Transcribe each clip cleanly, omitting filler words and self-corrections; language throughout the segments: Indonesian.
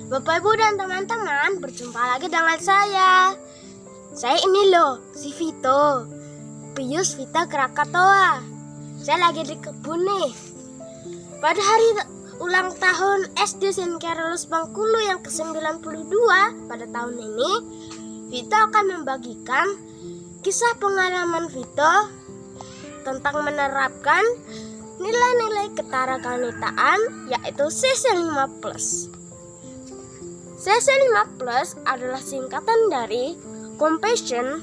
Bapak, Ibu, dan teman-teman, berjumpa lagi dengan saya. Saya ini loh, si Vito, Pius Vita Krakatoa. Saya lagi di kebun nih. Pada hari ulang tahun SD Saint Carolus Bengkulu yang ke-92 pada tahun ini, Vito akan membagikan kisah pengalaman Vito tentang menerapkan nilai-nilai ketaragamitaan, yaitu CC5+. CC5+ adalah singkatan dari Compassion,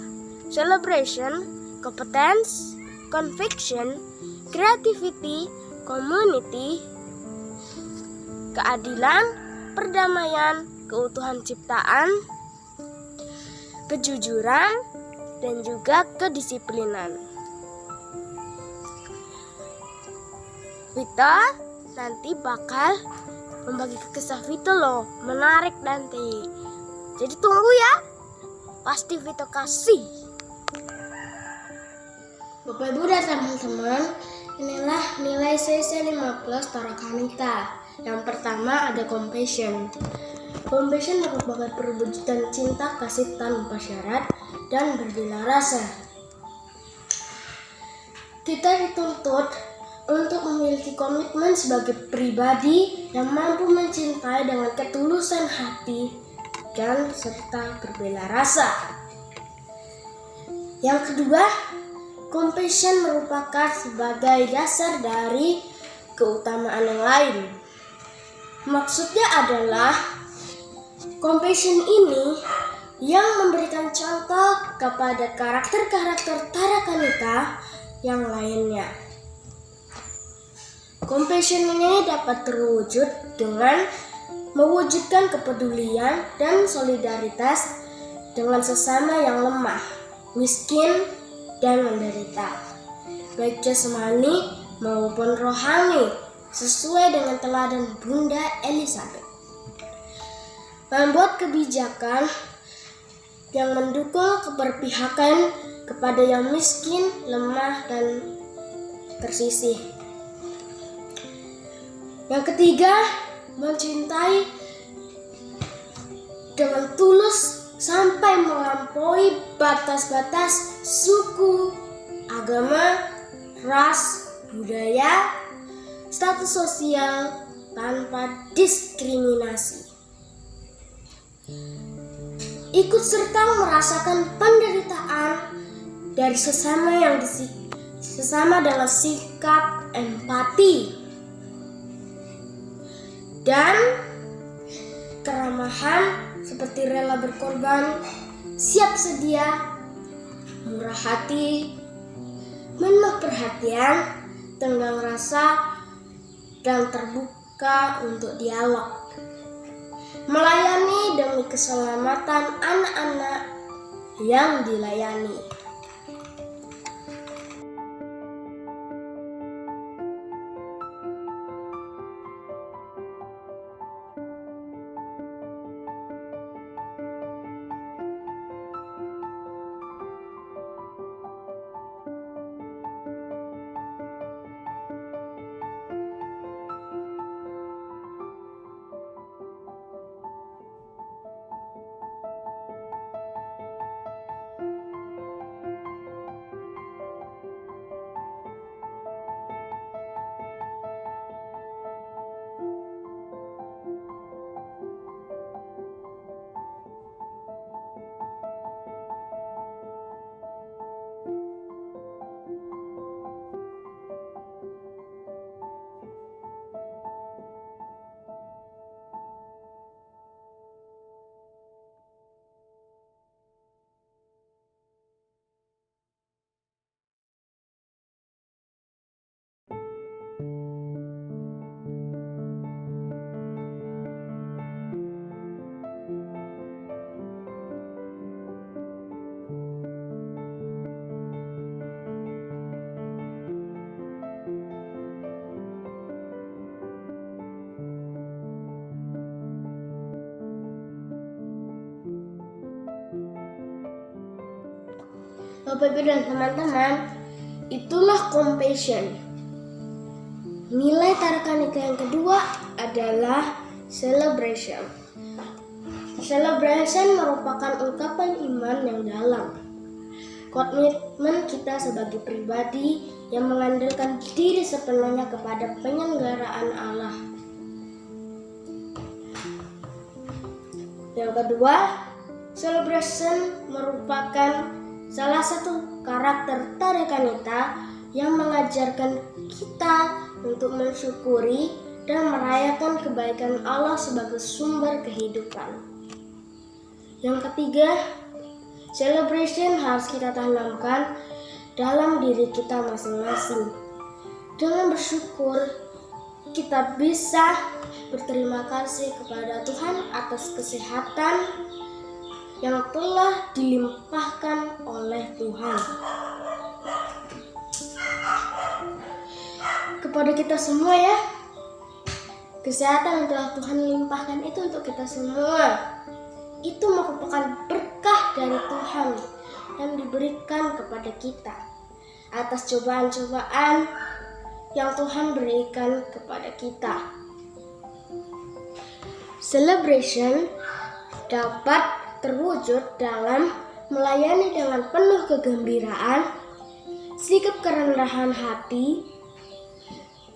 Celebration, Competence, Conviction, Creativity, Community, Keadilan, Perdamaian, Keutuhan Ciptaan, Kejujuran, dan juga Kedisiplinan. Vito nanti bakal membagi kisah Vito loh, menarik nanti. Jadi tunggu ya, pasti Vito kasih. Bapak, Ibu, dan teman-teman, inilah nilai CC5+ Tarakanita. Yang pertama ada Compassion. Compassion merupakan perwujudan cinta kasih tanpa syarat dan berbela rasa. Kita dituntut untuk memiliki komitmen sebagai pribadi yang mampu mencintai dengan ketulusan hati dan serta berbela rasa. Yang kedua, compassion merupakan sebagai dasar dari keutamaan yang lain. Maksudnya adalah compassion ini yang memberikan contoh kepada karakter-karakter Tarakanita yang lainnya. Compassion ini dapat terwujud dengan mewujudkan kepedulian dan solidaritas dengan sesama yang lemah, miskin, dan menderita, baik jasmani maupun rohani, sesuai dengan teladan Bunda Elizabeth. Membuat kebijakan yang mendukung keberpihakan kepada yang miskin, lemah, dan tersisih. Yang ketiga, mencintai dengan tulus sampai melampaui batas-batas suku, agama, ras, budaya, status sosial tanpa diskriminasi. Ikut serta merasakan penderitaan dari sesama dengan sikap empati dan keramahan seperti rela berkorban, siap sedia, murah hati, penuh perhatian, tenggang rasa, dan terbuka untuk dialog. Melayani demi keselamatan anak-anak yang dilayani. Bapak, Ibu, dan teman-teman, itulah compassion. Nilai Tarakanita yang kedua adalah celebration. Celebration merupakan ungkapan iman yang dalam. Komitmen kita sebagai pribadi yang mengandalkan diri sepenuhnya kepada penyelenggaraan Allah. Yang kedua, celebration merupakan salah satu karakter tarikan kita yang mengajarkan kita untuk mensyukuri dan merayakan kebaikan Allah sebagai sumber kehidupan. Yang ketiga, celebration harus kita tanamkan dalam diri kita masing-masing. Dengan bersyukur, kita bisa berterima kasih kepada Tuhan atas kesehatan yang telah dilimpahkan oleh Tuhan. Kepada kita semua ya, kesehatan yang telah Tuhan limpahkan itu untuk kita semua. Itu merupakan berkah dari Tuhan yang diberikan kepada kita atas cobaan-cobaan yang Tuhan berikan kepada kita. Celebration dapat terwujud dalam melayani dengan penuh kegembiraan, sikap kerendahan hati,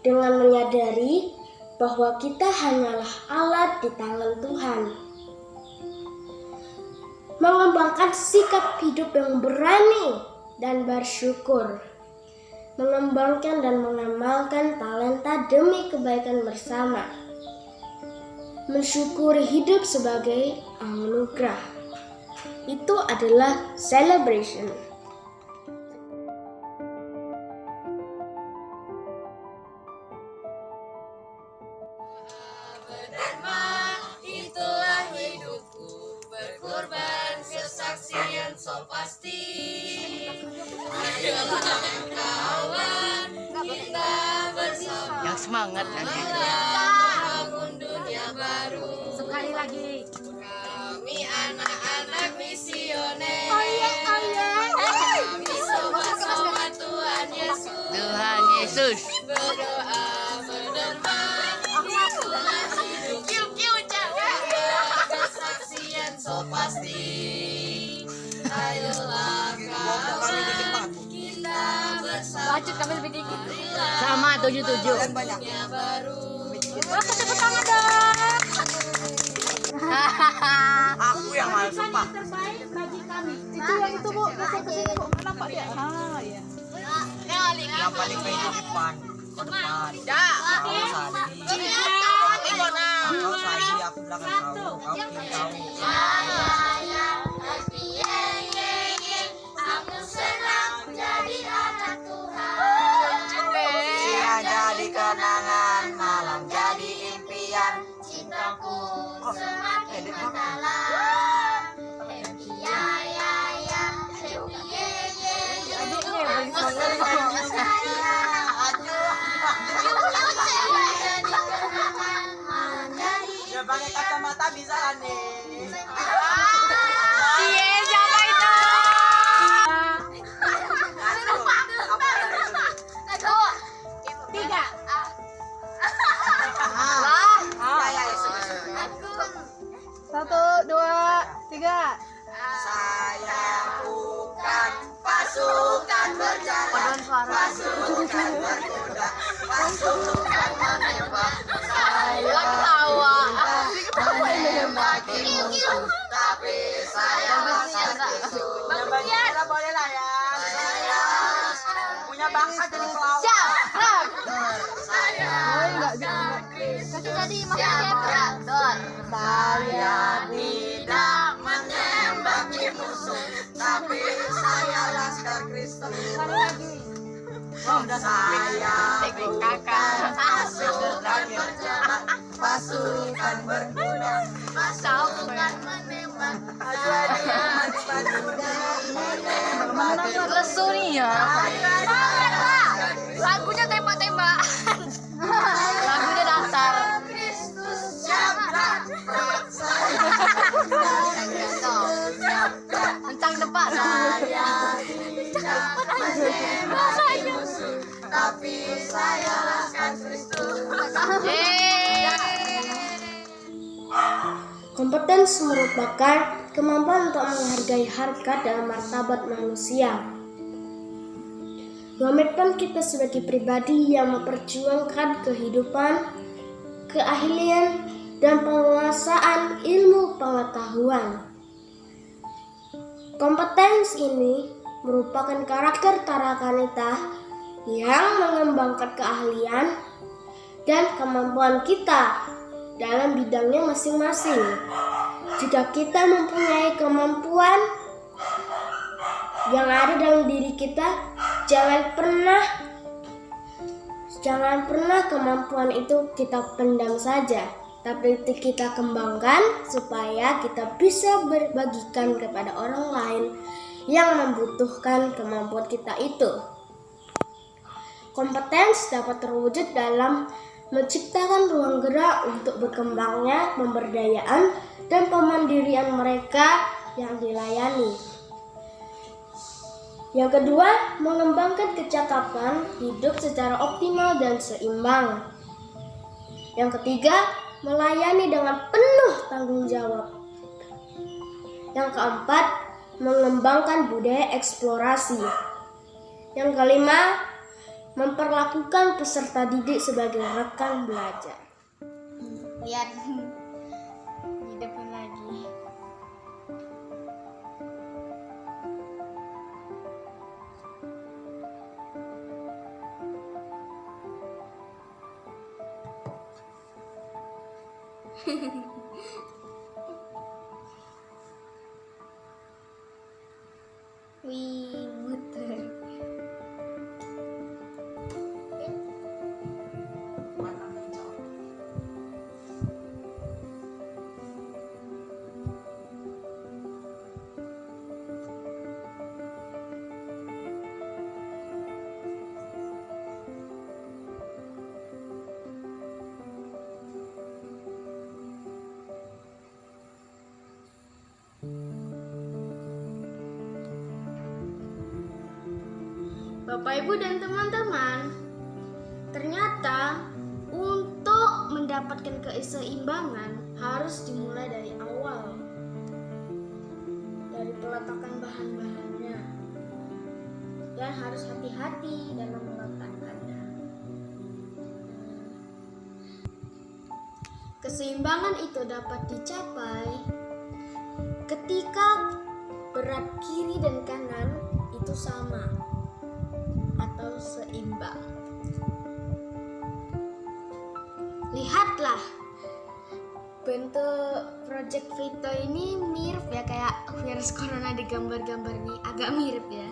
dengan menyadari bahwa kita hanyalah alat di tangan Tuhan. Mengembangkan sikap hidup yang berani dan bersyukur. Mengembangkan dan mengamalkan talenta demi kebaikan bersama. Mensyukuri hidup sebagai anugerah. Itu adalah celebration. Itulah hidupku, berkorban kesaksian so pasti. Ayolah kawan, kita bersama. Yang semangat lagi. Bangun dunia baru. Sekali lagi. Kami anak-anak misioner. Kami sobat-sobat Tuhan Yesus. Tuhan Yesus. Berdoa berderma. Itulah hidupku, kesaksian so pasti. Ayolah kawan, kita bersama. Lanjut kami lebih dikit. Sama 77. Dunia baru. Tepuk tangan dong. Aku yang malu sumpah. Terbaik bagi kami. Itu yang itu Bu, geser ke sini Bu. Nampak dia? Ah iya. Yang paling baik di depan. Ke depan. Kau Sadi. Kau Sadi, aku belakang kau. Kau kiri kau. Aku senang jadi anak Tuhan. Siang jadi kenangan, malam jadi impian. Cintaku Oh, semakin edit mendalam. Happy ya ya ya, happy ye ye ye. Aku senang jadi anak Dia pakai kacamata bisa kan nih? Siapa itu? Tiga. Satu, dua, tiga. Saya bukan pasukan berjalan, pasukan berkuda, pasukan menembak. Saya bukan menembaki musuh, tapi saya akan Menembaki boleh lah ya. Saya punya bakat jadi pelawak. Saya Saya tidak menembaki musuh, tapi saya laskar Kristen. Saya bukan pasukan berjalan, pasukan berkuda, pasukan menembak. Lesu nih ya. Lagunya tembak-tembakan. Lagunya dasar. Mencang depan. Tapi saya laskar Kristus. Kompetens merupakan kemampuan untuk menghargai harkat dan martabat manusia. Komitmen kita sebagai pribadi yang memperjuangkan kehidupan, keahlian, dan penguasaan ilmu pengetahuan. Kompetens ini merupakan karakter tarakanita yang mengembangkan keahlian dan kemampuan kita dalam bidangnya masing-masing. Jika kita mempunyai kemampuan yang ada dalam diri kita, jangan pernah kemampuan itu kita pendam saja, tapi kita kembangkan supaya kita bisa berbagikan kepada orang lain yang membutuhkan kemampuan kita itu. Kompetens dapat terwujud dalam menciptakan ruang gerak untuk berkembangnya pemberdayaan dan pemandirian mereka yang dilayani. Yang kedua, mengembangkan kecakapan hidup secara optimal dan seimbang. Yang ketiga, melayani dengan penuh tanggung jawab. Yang keempat, mengembangkan budaya eksplorasi. Yang kelima, memperlakukan peserta didik sebagai rekan belajar. Lihat di depan lagi. Wih, muter. Bapak, Ibu, dan teman-teman, ternyata untuk mendapatkan keseimbangan harus dimulai dari awal, dari peletakan bahan-bahannya, dan harus hati-hati dalam meletakkannya. Keseimbangan itu dapat dicapai ketika berat kiri dan kanan itu sama atau seimbang. Lihatlah, bentuk Project Vito ini mirip ya, kayak virus corona di gambar-gambar ini, agak mirip ya.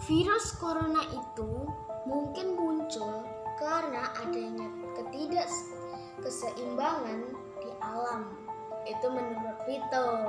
Virus corona itu mungkin muncul karena adanya ketidakseimbangan di alam. Itu menurut Vito.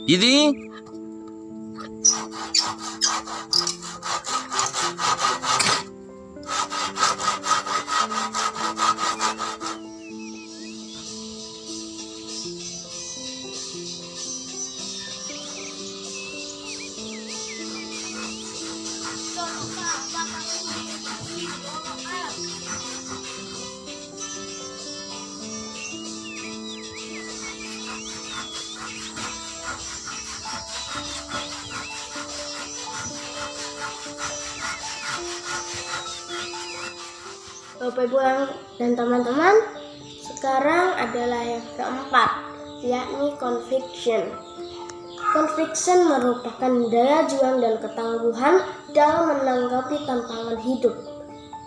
Jadi Bapak Ibu dan teman-teman, sekarang adalah yang keempat, yakni conviction. Conviction merupakan daya juang dan ketangguhan dalam menanggapi tantangan hidup.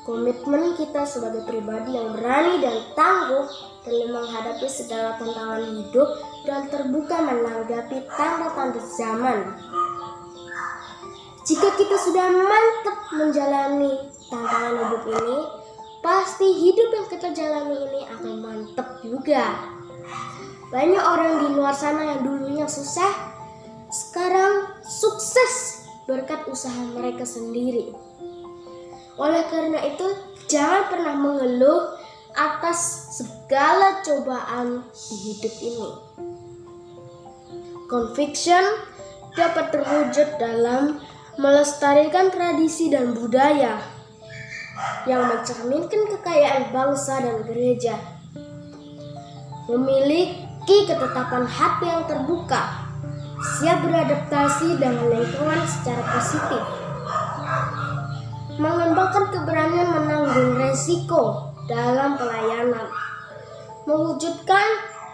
Komitmen kita sebagai pribadi yang berani dan tangguh dalam menghadapi segala tantangan hidup dan terbuka menanggapi tanda-tanda zaman. Jika kita sudah mantap menjalani tantangan hidup ini, pasti hidup yang kita jalani ini akan mantap juga. Banyak orang di luar sana yang dulunya susah, sekarang sukses berkat usaha mereka sendiri. Oleh karena itu, jangan pernah mengeluh atas segala cobaan di hidup ini. Conviction dapat terwujud dalam melestarikan tradisi dan budaya yang mencerminkan kekayaan bangsa dan gereja. Memiliki ketetapan hati yang terbuka, siap beradaptasi dengan lingkungan secara positif. Mengembangkan keberanian menanggung resiko dalam pelayanan, mewujudkan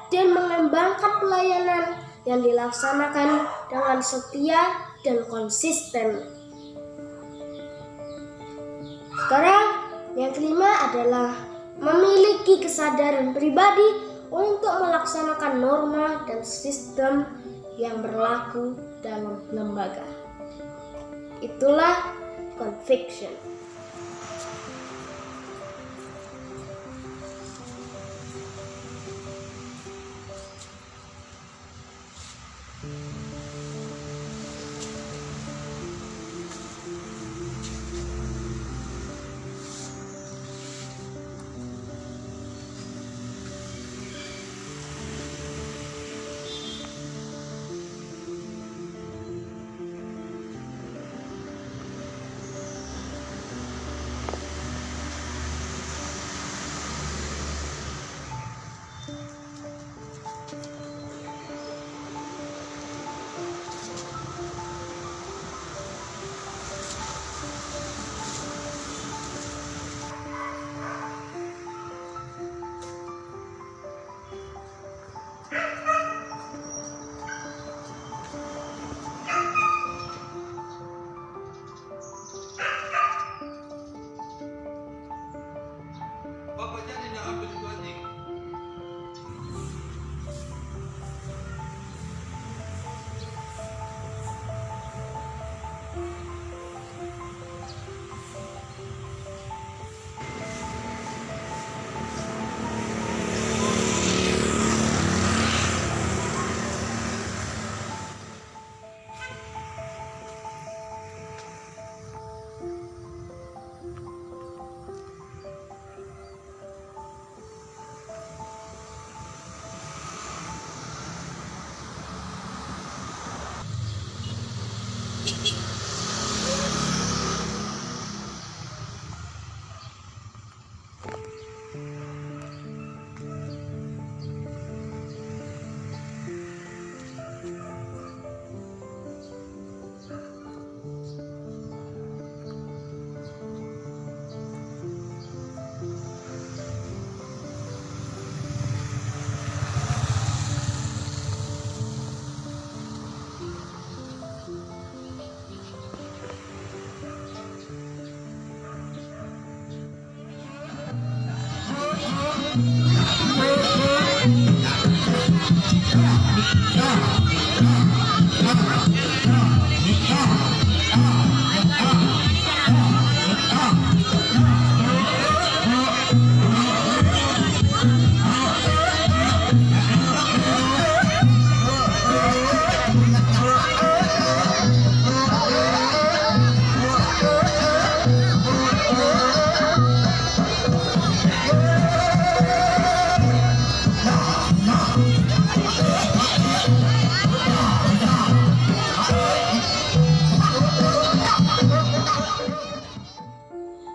dan mengembangkan pelayanan yang dilaksanakan dengan setia dan konsisten. Sekarang yang kelima adalah memiliki kesadaran pribadi untuk melaksanakan norma dan sistem yang berlaku dalam lembaga. Itulah conviction.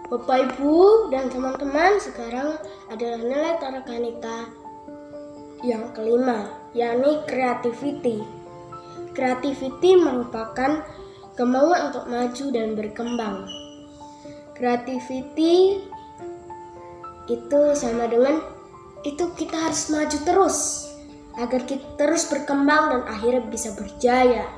Bapak Ibu dan teman-teman, sekarang adalah nilai tarakanita yang kelima, yakni creativity. Creativity merupakan kemauan untuk maju dan berkembang. Creativity itu sama dengan itu kita harus maju terus agar kita terus berkembang dan akhirnya bisa berjaya.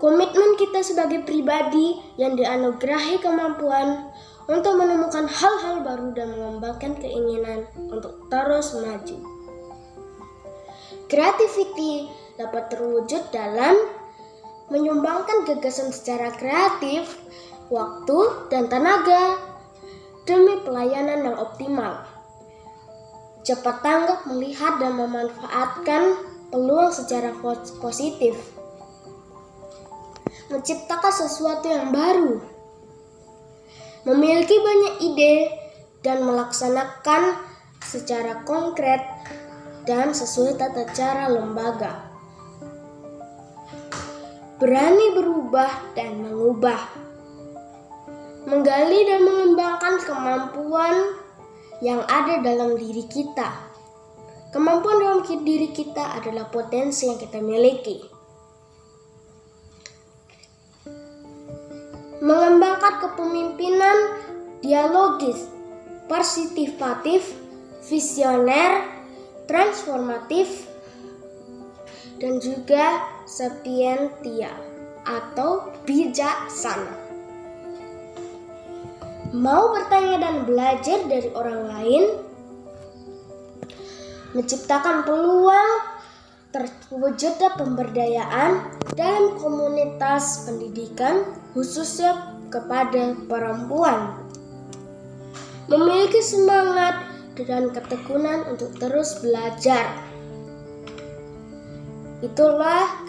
Komitmen kita sebagai pribadi yang dianugerahi kemampuan untuk menemukan hal-hal baru dan mengembangkan keinginan untuk terus maju. Creativity dapat terwujud dalam menyumbangkan gagasan secara kreatif, waktu, dan tenaga demi pelayanan yang optimal. Cepat tanggap melihat dan memanfaatkan peluang secara positif. Menciptakan sesuatu yang baru. Memiliki banyak ide dan melaksanakan secara konkret dan sesuai tata cara lembaga. Berani berubah dan mengubah. Menggali dan mengembangkan kemampuan yang ada dalam diri kita. Kemampuan dalam diri kita adalah potensi yang kita miliki. Mengembangkan kepemimpinan dialogis, partisipatif, visioner, transformatif, dan juga sapientia atau bijaksana. Mau bertanya dan belajar dari orang lain, menciptakan peluang terwujudnya pemberdayaan dalam komunitas pendidikan khususnya kepada perempuan. Memiliki semangat dan ketekunan untuk terus belajar. Itulah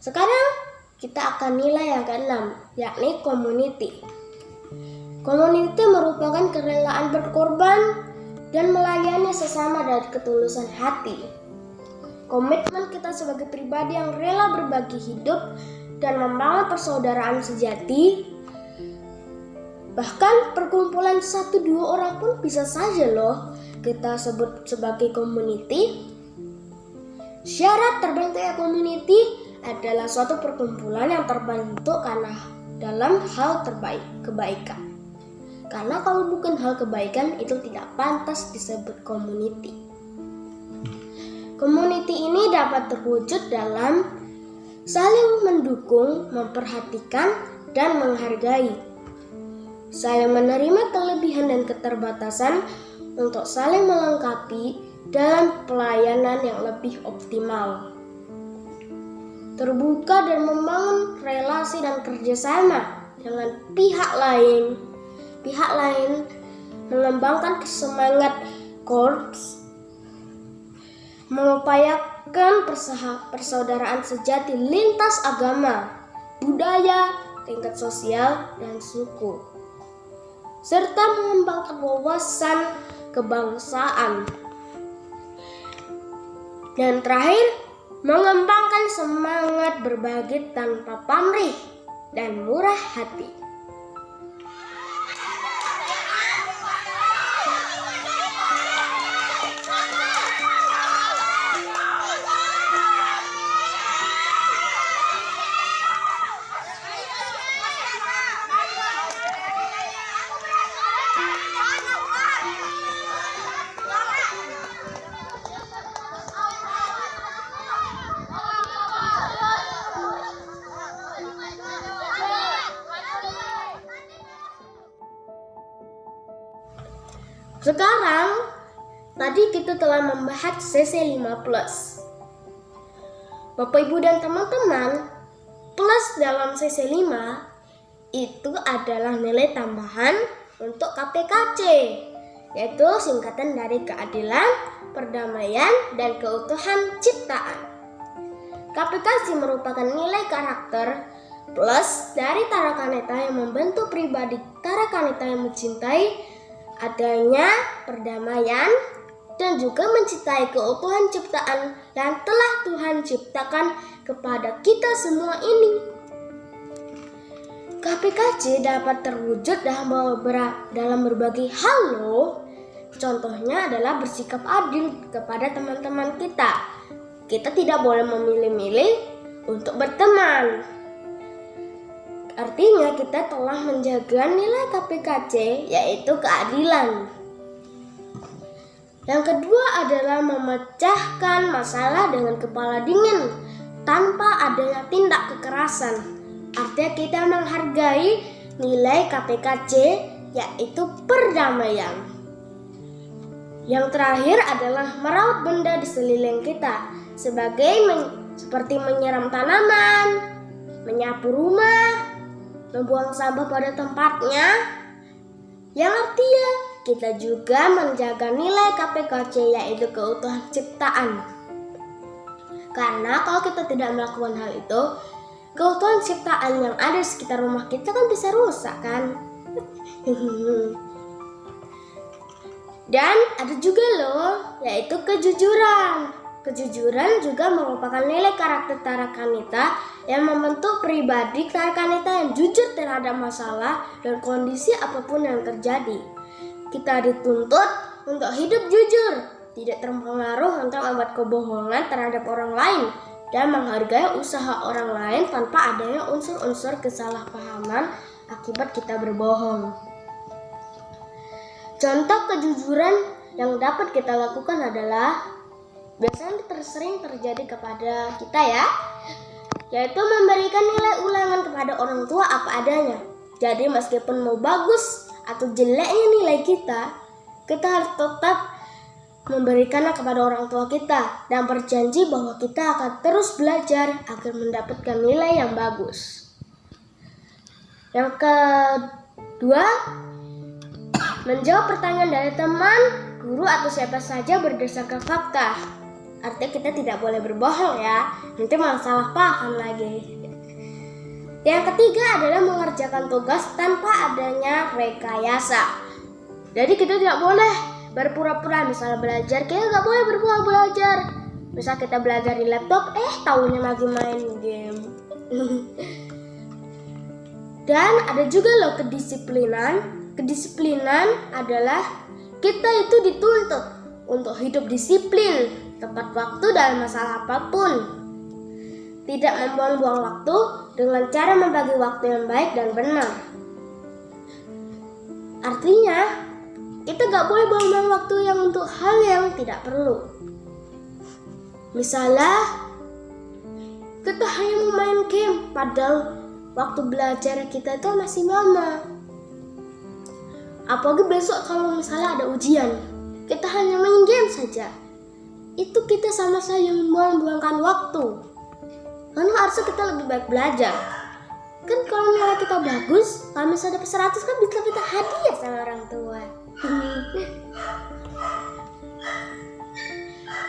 sekarang kita akan nilai yang keenam, yakni community. Community merupakan kerelaan berkorban dan melayani sesama dari ketulusan hati. Komitmen kita sebagai pribadi yang rela berbagi hidup dan membangun persaudaraan sejati. Bahkan perkumpulan 1-2 orang pun bisa saja loh kita sebut sebagai community. Syarat terbentuknya community adalah suatu perkumpulan yang terbentuk karena dalam hal kebaikan. Karena kalau bukan hal kebaikan itu tidak pantas disebut community. Community ini dapat terwujud dalam saling mendukung, memperhatikan, dan menghargai. Saling menerima kelebihan dan keterbatasan untuk saling melengkapi dalam pelayanan yang lebih optimal. Terbuka dan membangun relasi dan kerjasama dengan pihak lain. Pihak lain mengembangkan semangat korps, mengupayakan persaudaraan sejati lintas agama, budaya, tingkat sosial, dan suku, serta mengembangkan wawasan kebangsaan. Dan terakhir, mengembangkan semangat berbagi tanpa pamrih dan murah hati. Sekarang, tadi kita telah membahas CC5+. Bapak Ibu dan teman-teman, plus dalam CC5 itu adalah nilai tambahan untuk KPKC, yaitu singkatan dari keadilan, perdamaian, dan keutuhan ciptaan. KPKC merupakan nilai karakter plus dari Tara Kaneta yang membentuk pribadi Tara Kaneta yang mencintai adanya perdamaian dan juga mencintai keutuhan ciptaan yang telah Tuhan ciptakan kepada kita semua ini. KPKC dapat terwujud dalam berbagai hal loh. Contohnya adalah bersikap adil kepada teman-teman kita. Kita tidak boleh memilih-milih untuk berteman. Artinya kita telah menjaga nilai KPKC, yaitu keadilan. Yang kedua adalah memecahkan masalah dengan kepala dingin tanpa adanya tindak kekerasan. Artinya kita menghargai nilai KPKC, yaitu perdamaian. Yang terakhir adalah merawat benda di sekeliling kita, seperti menyiram tanaman, menyapu rumah, membuang sampah pada tempatnya, yang artinya kita juga menjaga nilai KPKC, yaitu keutuhan ciptaan. Karena kalau kita tidak melakukan hal itu, keutuhan ciptaan yang ada di sekitar rumah kita kan bisa rusak kan. Dan ada juga loh, yaitu kejujuran. Kejujuran juga merupakan nilai karakter Tara Kaneta yang membentuk pribadi Tara Kaneta yang jujur terhadap masalah dan kondisi apapun yang terjadi. Kita dituntut untuk hidup jujur, tidak terpengaruh untuk membuat kebohongan terhadap orang lain, dan menghargai usaha orang lain tanpa adanya unsur-unsur kesalahpahaman akibat kita berbohong. Contoh kejujuran yang dapat kita lakukan adalah biasanya sering terjadi kepada kita ya, yaitu memberikan nilai ulangan kepada orang tua apa adanya. Jadi meskipun mau bagus atau jeleknya nilai kita harus tetap memberikannya kepada orang tua kita dan berjanji bahwa kita akan terus belajar agar mendapatkan nilai yang bagus. Yang kedua, menjawab pertanyaan dari teman, guru, atau siapa saja berdasarkan fakta. Artinya kita tidak boleh berbohong ya, nanti malah salah paham lagi. Yang ketiga adalah mengerjakan tugas tanpa adanya rekayasa. Jadi kita tidak boleh berpura-pura, misalnya belajar, kita nggak boleh berpura belajar. Misal kita belajar di laptop, taunya lagi main game. Dan ada juga loh kedisiplinan. Kedisiplinan adalah kita itu dituntut untuk hidup disiplin, tepat waktu dalam masalah apapun. Tidak membuang-buang waktu dengan cara membagi waktu yang baik dan benar. Artinya, kita gak boleh buang-buang waktu yang untuk hal yang tidak perlu. Misalnya, kita hanya mau main game, padahal waktu belajar kita itu masih lama. Apalagi besok kalau misalnya ada ujian, kita hanya main game saja. Itu kita sama saja membuang-buangkan waktu. Karena harusnya kita lebih baik belajar. Kan kalau nilai kita bagus, kalau misalnya dapat 100 kan bisa kita hadiah sama orang tua.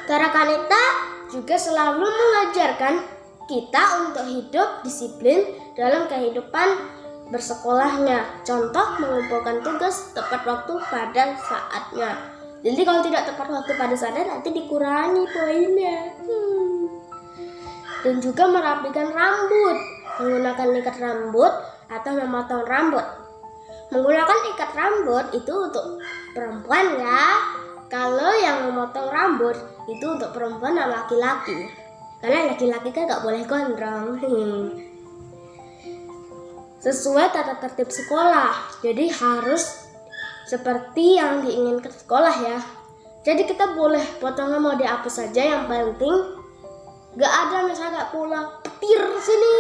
Tara Kaneta juga selalu mengajarkan kita untuk hidup disiplin dalam kehidupan bersekolahnya. Contoh, mengumpulkan tugas tepat waktu pada saatnya. Jadi kalau tidak tepat waktu pada saatnya nanti dikurangi poinnya. Dan juga merapikan rambut, menggunakan ikat rambut atau memotong rambut. Menggunakan ikat rambut itu untuk perempuan ya. Kalau yang memotong rambut itu untuk perempuan dan laki-laki. Karena laki-laki kan gak boleh gondrong. Sesuai tata tertib sekolah. Jadi harus seperti yang diinginkan sekolah ya. Jadi kita boleh potongnya mau di apa saja, yang penting gak ada misalnya gak pula petir sini.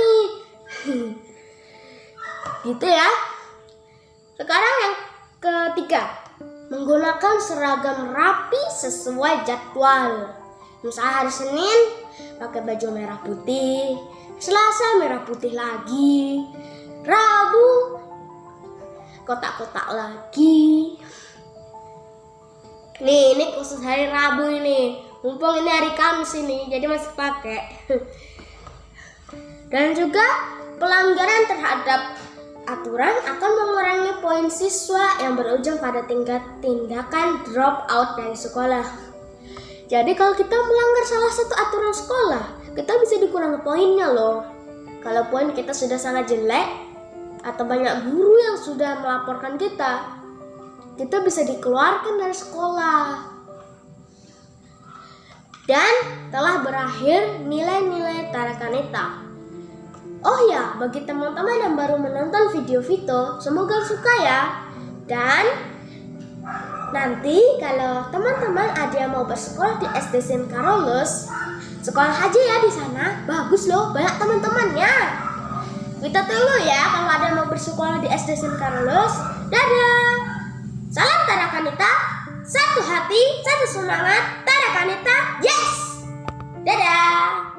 Gitu ya. Sekarang yang ketiga, menggunakan seragam rapi sesuai jadwal. Misalnya hari Senin pakai baju merah putih, Selasa merah putih lagi, Rabu kotak-kotak lagi. Nih, ini khusus hari Rabu ini. Mumpung ini hari Kamis ini, jadi masih pakai. Dan juga pelanggaran terhadap aturan akan mengurangi poin siswa yang berujung pada tindakan drop out dari sekolah. Jadi kalau kita melanggar salah satu aturan sekolah, kita bisa dikurangi poinnya loh. Kalau poin kita sudah sangat jelek atau banyak guru yang sudah melaporkan kita bisa dikeluarkan dari sekolah. Dan telah berakhir nilai-nilai Tarakanita. Oh ya, bagi teman-teman yang baru menonton video Vito, semoga suka ya. Dan nanti kalau teman-teman ada yang mau bersekolah di SD San Carlos, sekolah aja ya di sana. Bagus loh, banyak teman-temannya. Kita tunggu ya kalau ada yang mau bersekolah di SD San Carlos. Dadah. Salam Tarakanita, satu hati, satu semangat. Tarakanita, yes. Dadah.